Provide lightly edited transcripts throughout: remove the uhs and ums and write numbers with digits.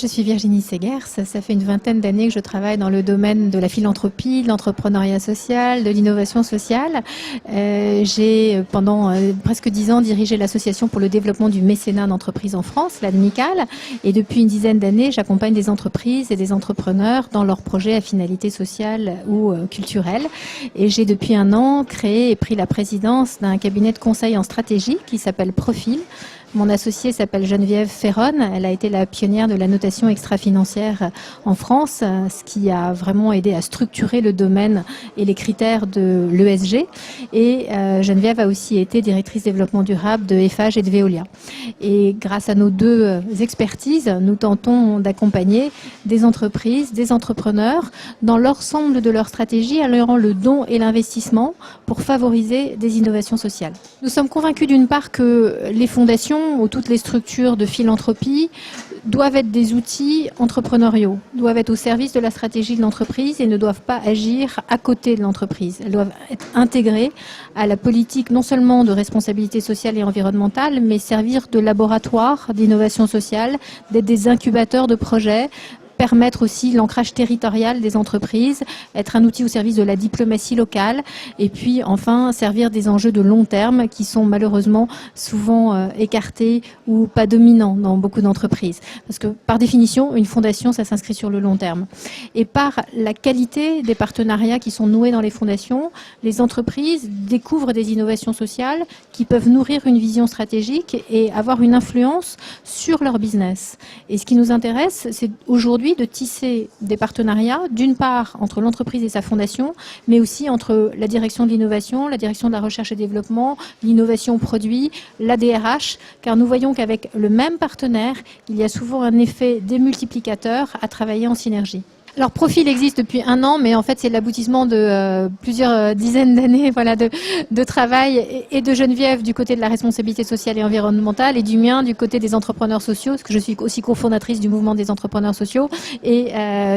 Je suis Virginie Segers, ça fait une vingtaine d'années que je travaille dans le domaine de la philanthropie, de l'entrepreneuriat social, de l'innovation sociale. J'ai pendant presque 10 ans dirigé l'association pour le développement du mécénat d'entreprise en France, l'ADMICAL, et depuis une dizaine d'années, j'accompagne des entreprises et des entrepreneurs dans leurs projets à finalité sociale ou culturelle. Et j'ai depuis un an créé et pris la présidence d'un cabinet de conseil en stratégie qui s'appelle Profil. Mon associée s'appelle Geneviève Ferron. Elle a été la pionnière de la notation extra-financière en France, ce qui a vraiment aidé à structurer le domaine et les critères de l'ESG. Et Geneviève a aussi été directrice développement durable de Eiffage et de Veolia. Et grâce à nos deux expertises, nous tentons d'accompagner des entreprises, des entrepreneurs dans l'ensemble de leur stratégie, alliant le don et l'investissement pour favoriser des innovations sociales. Nous sommes convaincus d'une part que les fondations ou toutes les structures de philanthropie doivent être des outils entrepreneuriaux, doivent être au service de la stratégie de l'entreprise et ne doivent pas agir à côté de l'entreprise. Elles doivent être intégrées à la politique non seulement de responsabilité sociale et environnementale, mais servir de laboratoire d'innovation sociale, d'être des incubateurs de projets, permettre aussi l'ancrage territorial des entreprises, être un outil au service de la diplomatie locale et puis enfin servir des enjeux de long terme qui sont malheureusement souvent écartés ou pas dominants dans beaucoup d'entreprises. Parce que par définition, une fondation, ça s'inscrit sur le long terme. Et par la qualité des partenariats qui sont noués dans les fondations, les entreprises découvrent des innovations sociales qui peuvent nourrir une vision stratégique et avoir une influence sur leur business. Et ce qui nous intéresse, c'est aujourd'hui de tisser des partenariats, d'une part entre l'entreprise et sa fondation, mais aussi entre la direction de l'innovation, la direction de la recherche et développement, l'innovation produit, la DRH, car nous voyons qu'avec le même partenaire, il y a souvent un effet démultiplicateur à travailler en synergie. Alors, Profil existe depuis un an, mais en fait, c'est l'aboutissement de plusieurs dizaines d'années de travail et de Geneviève du côté de la responsabilité sociale et environnementale et du mien du côté des entrepreneurs sociaux, parce que je suis aussi cofondatrice du mouvement des entrepreneurs sociaux et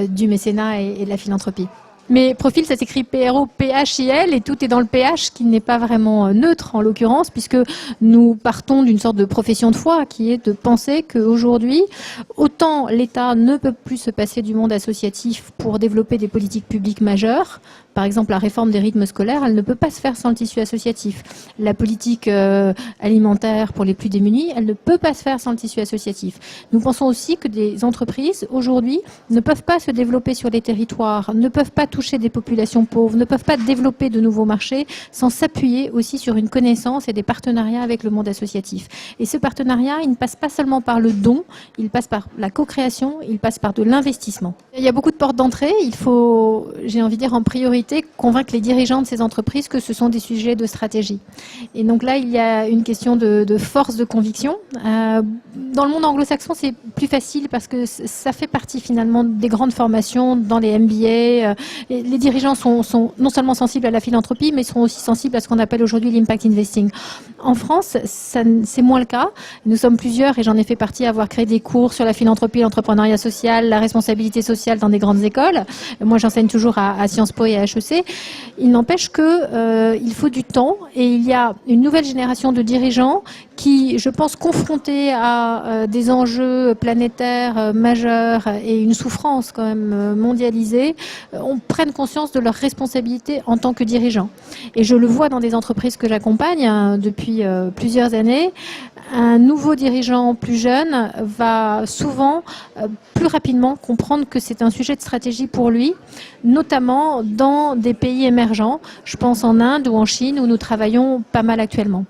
du mécénat et de la philanthropie. Mais Profil, ça s'écrit P-R-O-P-H-I-L et tout est dans le PH qui n'est pas vraiment neutre en l'occurrence puisque nous partons d'une sorte de profession de foi qui est de penser qu'aujourd'hui, autant l'État ne peut plus se passer du monde associatif pour développer des politiques publiques majeures. Par exemple, la réforme des rythmes scolaires, elle ne peut pas se faire sans le tissu associatif. La politique alimentaire pour les plus démunis, elle ne peut pas se faire sans le tissu associatif. Nous pensons aussi que des entreprises, aujourd'hui, ne peuvent pas se développer sur les territoires, ne peuvent pas toucher des populations pauvres, ne peuvent pas développer de nouveaux marchés sans s'appuyer aussi sur une connaissance et des partenariats avec le monde associatif. Et ce partenariat, il ne passe pas seulement par le don, il passe par la co-création, il passe par de l'investissement. Il y a beaucoup de portes d'entrée, il faut, j'ai envie de dire en priorité, convaincre les dirigeants de ces entreprises que ce sont des sujets de stratégie. Et donc là, il y a une question de force de conviction. Dans le monde anglo-saxon, c'est plus facile parce que ça fait partie finalement des grandes formations dans les MBA. Les dirigeants sont non seulement sensibles à la philanthropie, mais seront aussi sensibles à ce qu'on appelle aujourd'hui l'impact investing. En France, c'est moins le cas. Nous sommes plusieurs, et j'en ai fait partie, à avoir créé des cours sur la philanthropie, l'entrepreneuriat social, la responsabilité sociale dans des grandes écoles. Moi, j'enseigne toujours à Sciences Po et à HEC. Il n'empêche que il faut du temps, et il y a une nouvelle génération de dirigeants qui, je pense, confrontés à des enjeux planétaires majeurs et une souffrance quand même mondialisée, prennent conscience de leurs responsabilités en tant que dirigeants. Et je le vois dans des entreprises que j'accompagne depuis plusieurs années. Un nouveau dirigeant plus jeune va souvent plus rapidement comprendre que c'est un sujet de stratégie pour lui, notamment dans des pays émergents. Je pense en Inde ou en Chine où nous travaillons pas mal actuellement.